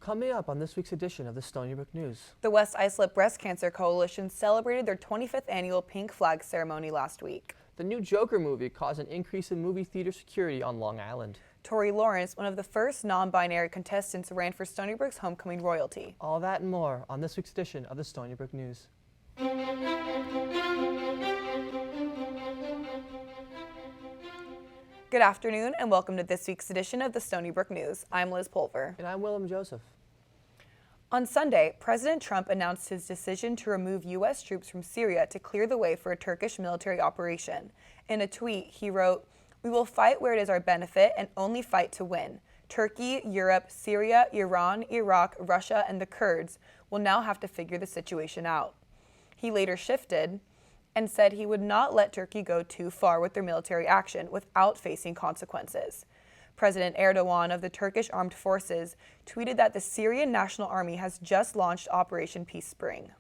Coming up on this week's edition of the Stony Brook News. The West Islip Breast Cancer Coalition celebrated their 25th annual Pink Flag ceremony last week. The new Joker movie caused an increase in movie theater security on Long Island. Tori Lawrence, one of the first non-binary contestants, ran for Stony Brook's homecoming royalty. All that and more on this week's edition of the Stony Brook News. Good afternoon and welcome to this week's edition of the Stony Brook News. I'm Liz Pulver. And I'm Willem Joseph. On Sunday, President Trump announced his decision to remove U.S. troops from Syria to clear the way for a Turkish military operation. In a tweet, he wrote, "We will fight where it is our benefit and only fight to win. Turkey, Europe, Syria, Iran, Iraq, Russia, and the Kurds will now have to figure the situation out." He later shifted and said he would not let Turkey go too far with their military action without facing consequences. President Erdogan of the Turkish Armed Forces tweeted that the Syrian National Army has just launched Operation Peace Spring.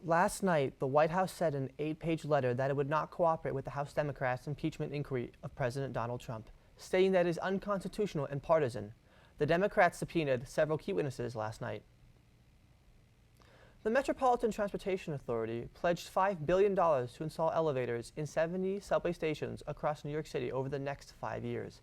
Last night, the White House said in an 8-page letter that it would not cooperate with the House Democrats' impeachment inquiry of President Donald Trump, stating that it is unconstitutional and partisan. The Democrats subpoenaed several key witnesses last night. The Metropolitan Transportation Authority pledged $5 billion to install elevators in 70 subway stations across New York City over the next 5 years.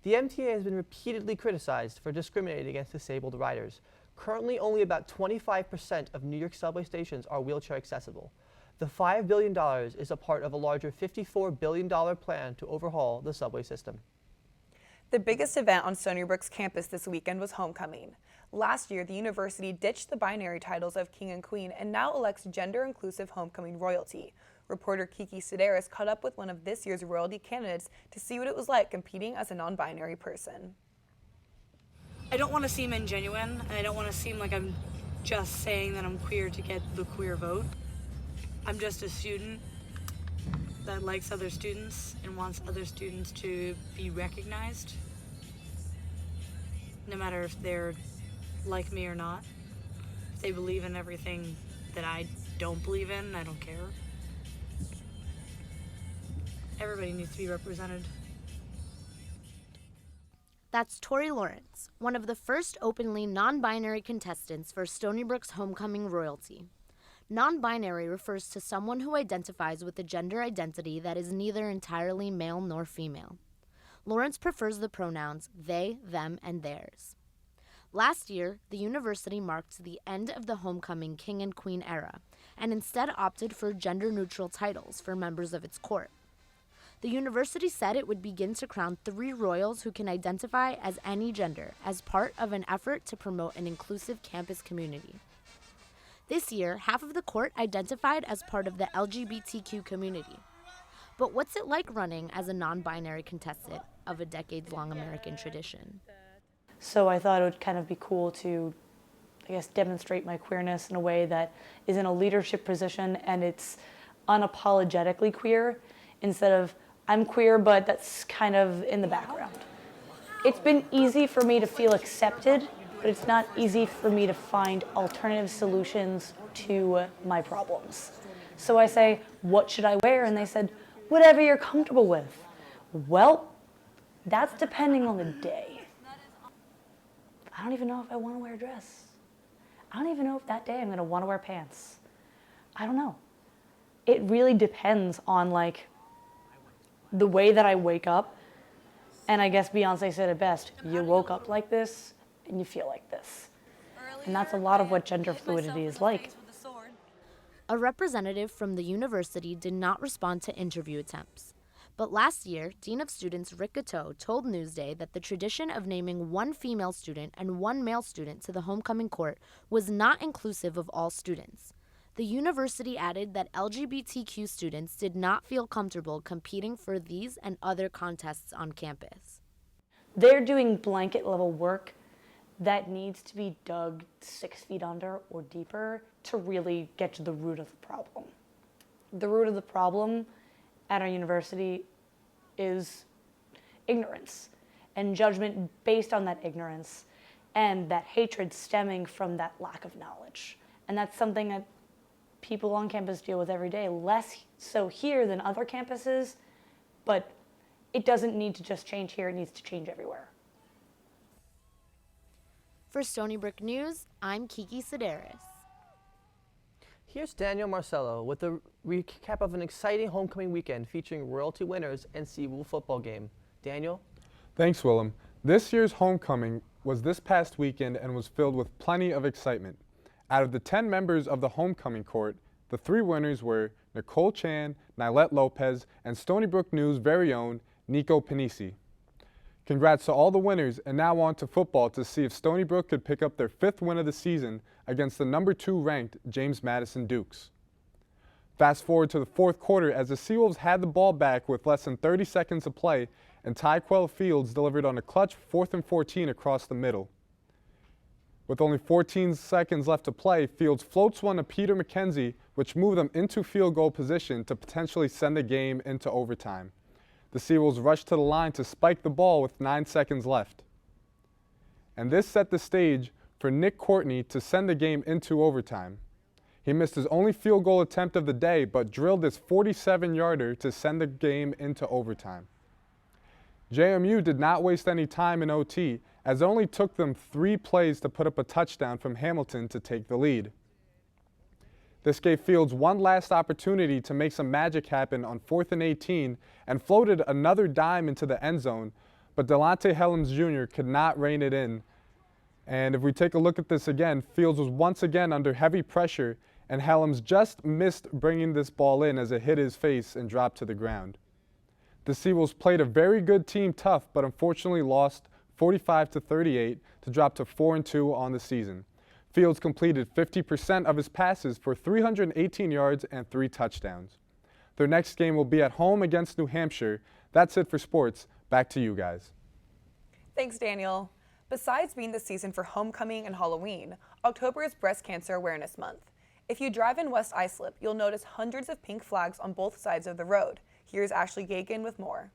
The MTA has been repeatedly criticized for discriminating against disabled riders. Currently, only about 25% of New York subway stations are wheelchair accessible. The $5 billion is a part of a larger $54 billion plan to overhaul the subway system. The biggest event on Stony Brook's campus this weekend was homecoming. Last year, the university ditched the binary titles of king and queen and now elects gender-inclusive homecoming royalty. Reporter Kiki Sedaris caught up with one of this year's royalty candidates to see what it was like competing as a non-binary person. I don't want to seem ingenuine, and I don't want to seem like I'm just saying that I'm queer to get the queer vote. I'm just a student that likes other students and wants other students to be recognized, no matter if they're like me or not. If they believe in everything that I don't believe in, I don't care. Everybody needs to be represented. That's Tori Lawrence, one of the first openly non-binary contestants for Stony Brook's homecoming royalty. Non-binary refers to someone who identifies with a gender identity that is neither entirely male nor female. Lawrence prefers the pronouns they, them, and theirs. Last year, the university marked the end of the homecoming king and queen era, and instead opted for gender-neutral titles for members of its court. The university said it would begin to crown 3 royals who can identify as any gender as part of an effort to promote an inclusive campus community. This year, half of the court identified as part of the LGBTQ community. But what's it like running as a non-binary contestant of a decades-long American tradition? So I thought it would kind of be cool to, demonstrate my queerness in a way that is in a leadership position and it's unapologetically queer instead of I'm queer, but that's kind of in the background. It's been easy for me to feel accepted, but it's not easy for me to find alternative solutions to my problems. So I say, what should I wear? And they said, whatever you're comfortable with. Well, that's depending on the day. I don't even know if I want to wear a dress. I don't even know if that day I'm going to want to wear pants. I don't know. It really depends on the way that I wake up, and I guess Beyonce said it best, you woke up like this, and you feel like this. And that's a lot of what gender fluidity is like. A representative from the university did not respond to interview attempts. But last year, Dean of Students Rick Gatto told Newsday that the tradition of naming 1 female student and 1 male student to the homecoming court was not inclusive of all students. The university added that LGBTQ students did not feel comfortable competing for these and other contests on campus. They're doing blanket level work that needs to be dug 6 feet under or deeper to really get to the root of the problem. The root of the problem at our university is ignorance and judgment based on that ignorance and that hatred stemming from that lack of knowledge. And that's something that people on campus deal with every day, less so here than other campuses, but it doesn't need to just change here, it needs to change everywhere. For Stony Brook News, I'm Kiki Sedaris. Here's Daniel Marcello with a recap of an exciting homecoming weekend featuring royalty winners and Seawolf football game. Daniel? Thanks, Willem. This year's homecoming was this past weekend and was filled with plenty of excitement. Out of the 10 members of the homecoming court, the 3 winners were Nicole Chan, Nylette Lopez, and Stony Brook News' very own Nico Panisi. Congrats to all the winners, and now on to football to see if Stony Brook could pick up their 5th win of the season against the number 2 ranked James Madison Dukes. Fast forward to the 4th quarter as the Seawolves had the ball back with less than 30 seconds to play, and Tyquell Fields delivered on a clutch 4th and 14 across the middle. With only 14 seconds left to play, Fields floats one to Peter McKenzie, which moved them into field goal position to potentially send the game into overtime. The Seawolves rushed to the line to spike the ball with 9 seconds left. And this set the stage for Nick Courtney to send the game into overtime. He missed his only field goal attempt of the day, but drilled this 47-yarder to send the game into overtime. JMU did not waste any time in OT, as it only took them 3 plays to put up a touchdown from Hamilton to take the lead. This gave Fields one last opportunity to make some magic happen on 4th and 18 and floated another dime into the end zone, but Delonte Helms Jr. could not rein it in. And if we take a look at this again, Fields was once again under heavy pressure, and Helms just missed bringing this ball in as it hit his face and dropped to the ground. The Seawolves played a very good team tough, but unfortunately lost 45-38 to drop to 4-2 on the season. Fields completed 50% of his passes for 318 yards and 3 touchdowns. Their next game will be at home against New Hampshire. That's it for sports. Back to you guys. Thanks, Daniel. Besides being the season for homecoming and Halloween, October is Breast Cancer Awareness Month. If you drive in West Islip, you'll notice hundreds of pink flags on both sides of the road. Here's Ashley Gagan with more.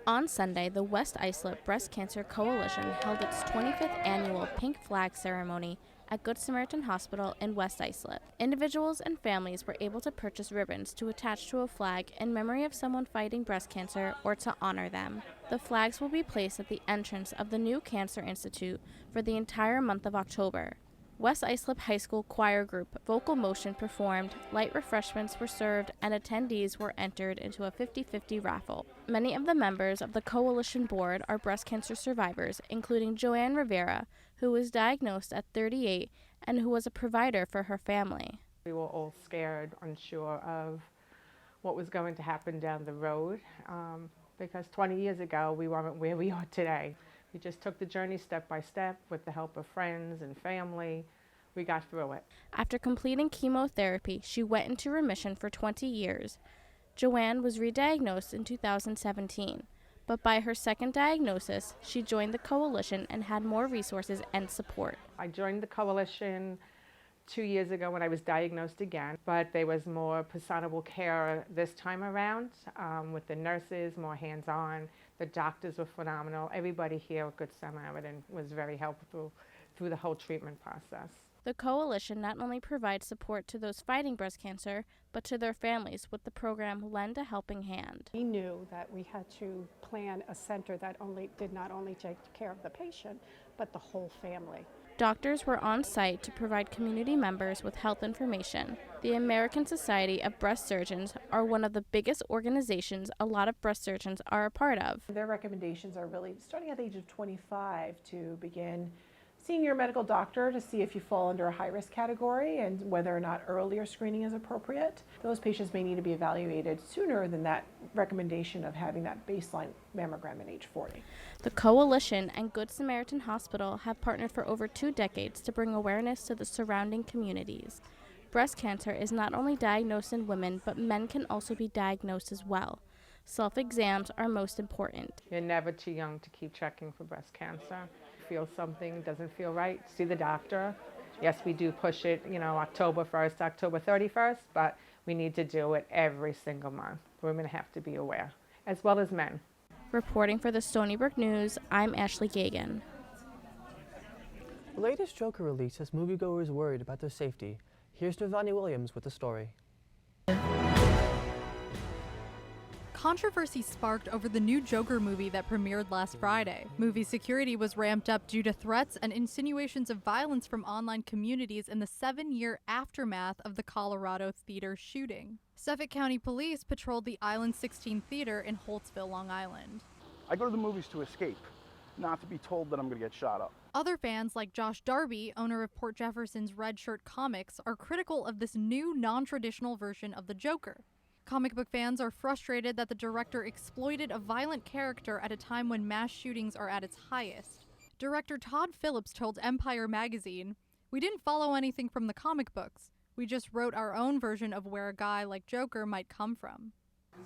On Sunday, the West Islip Breast Cancer Coalition held its 25th annual Pink Flag Ceremony at Good Samaritan Hospital in West Islip. Individuals and families were able to purchase ribbons to attach to a flag in memory of someone fighting breast cancer or to honor them. The flags will be placed at the entrance of the new Cancer Institute for the entire month of October. West Islip High School choir group Vocal Motion performed, light refreshments were served, and attendees were entered into a 50-50 raffle. Many of the members of the coalition board are breast cancer survivors, including Joanne Rivera, who was diagnosed at 38 and who was a provider for her family. We were all scared, unsure of what was going to happen down the road, because 20 years ago we weren't where we are today. We just took the journey step by step with the help of friends and family. We got through it. After completing chemotherapy, she went into remission for 20 years. Joanne was re-diagnosed in 2017, but by her second diagnosis, she joined the coalition and had more resources and support. I joined the coalition 2 years ago when I was diagnosed again, but there was more personable care this time around with the nurses, more hands-on. The doctors were phenomenal. Everybody here at Good Samaritan was very helpful through the whole treatment process. The coalition not only provides support to those fighting breast cancer, but to their families with the program Lend a Helping Hand. We knew that we had to plan a center that did not only take care of the patient, but the whole family. Doctors were on site to provide community members with health information. The American Society of Breast Surgeons are one of the biggest organizations a lot of breast surgeons are a part of. Their recommendations are really starting at the age of 25 to begin seeing your medical doctor to see if you fall under a high-risk category and whether or not earlier screening is appropriate. Those patients may need to be evaluated sooner than that recommendation of having that baseline mammogram at age 40. The Coalition and Good Samaritan Hospital have partnered for over 2 decades to bring awareness to the surrounding communities. Breast cancer is not only diagnosed in women, but men can also be diagnosed as well. Self-exams are most important. You're never too young to keep checking for breast cancer. Feel something doesn't feel right, see the doctor. Yes, we do push it, October 1st, October 31st, but we need to do it every single month. Women have to be aware, as well as men. Reporting for the Stony Brook News, I'm Ashley Gagan. The latest Joker release has moviegoers worried about their safety. Here's Nirvani Williams with the story. Controversy sparked over the new Joker movie that premiered last Friday. Movie security was ramped up due to threats and insinuations of violence from online communities in the 7-year aftermath of the Colorado theater shooting. Suffolk County Police patrolled the Island 16 Theater in Holtsville, Long Island. I go to the movies to escape, not to be told that I'm going to get shot up. Other fans like Josh Darby, owner of Port Jefferson's Red Shirt Comics, are critical of this new non-traditional version of the Joker. Comic book fans are frustrated that the director exploited a violent character at a time when mass shootings are at its highest. Director Todd Phillips told Empire magazine, "We didn't follow anything from the comic books. We just wrote our own version of where a guy like Joker might come from."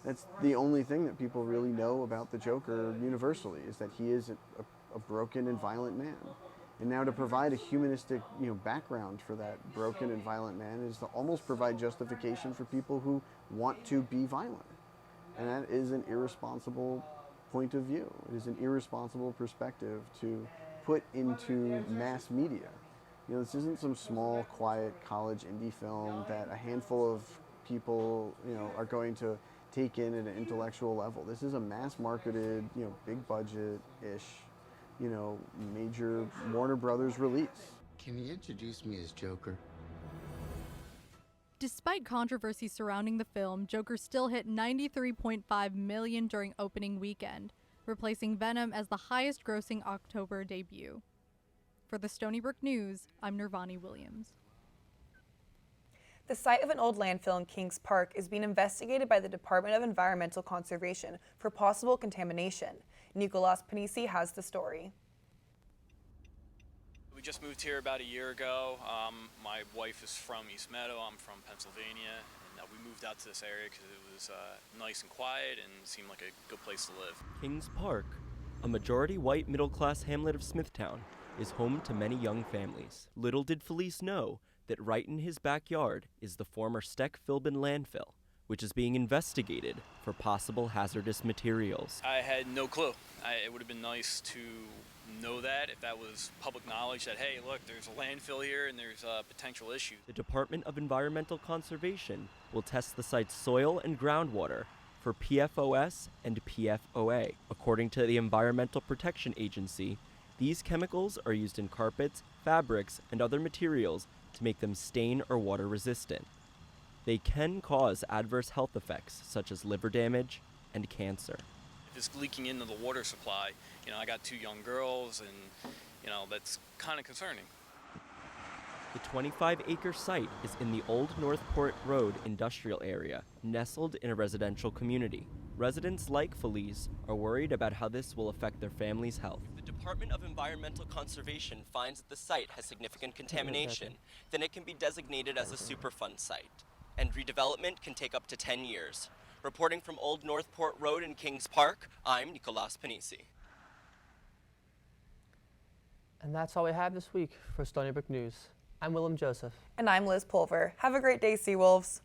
That's the only thing that people really know about the Joker universally, is that he is a broken and violent man. And now to provide a humanistic, background for that broken and violent man is to almost provide justification for people who want to be violent. And that is an irresponsible point of view. It is an irresponsible perspective to put into mass media. This isn't some small, quiet college indie film that a handful of people, are going to take in at an intellectual level. This is a mass-marketed, big budget-ish, major Warner Brothers release. Can you introduce me as Joker? Despite controversy surrounding the film, Joker still hit $93.5 million during opening weekend, replacing Venom as the highest-grossing October debut. For the Stony Brook News, I'm Nirvani Williams. The site of an old landfill in Kings Park is being investigated by the Department of Environmental Conservation for possible contamination. Nicolas Panisi has the story. We just moved here about a year ago. My wife is from East Meadow. I'm from Pennsylvania. And we moved out to this area because it was nice and quiet and seemed like a good place to live. Kings Park, a majority white middle-class hamlet of Smithtown, is home to many young families. Little did Felice know that right in his backyard is the former Steck-Philbin landfill, which is being investigated for possible hazardous materials. I had no clue. It would have been nice to know that, if that was public knowledge, that, hey, look, there's a landfill here and there's potential issues. The Department of Environmental Conservation will test the site's soil and groundwater for PFOS and PFOA. According to the Environmental Protection Agency, these chemicals are used in carpets, fabrics, and other materials to make them stain or water resistant. They can cause adverse health effects such as liver damage and cancer. If it's leaking into the water supply, I got 2 young girls and, that's kind of concerning. The 25-acre site is in the Old Northport Road industrial area, nestled in a residential community. Residents like Felice are worried about how this will affect their family's health. If the Department of Environmental Conservation finds that the site has significant contamination, then it can be designated as a Superfund site, and redevelopment can take up to 10 years. Reporting from Old Northport Road in Kings Park, I'm Nicolas Panisi. And that's all we have this week for Stony Brook News. I'm Willem Joseph. And I'm Liz Pulver. Have a great day, Seawolves.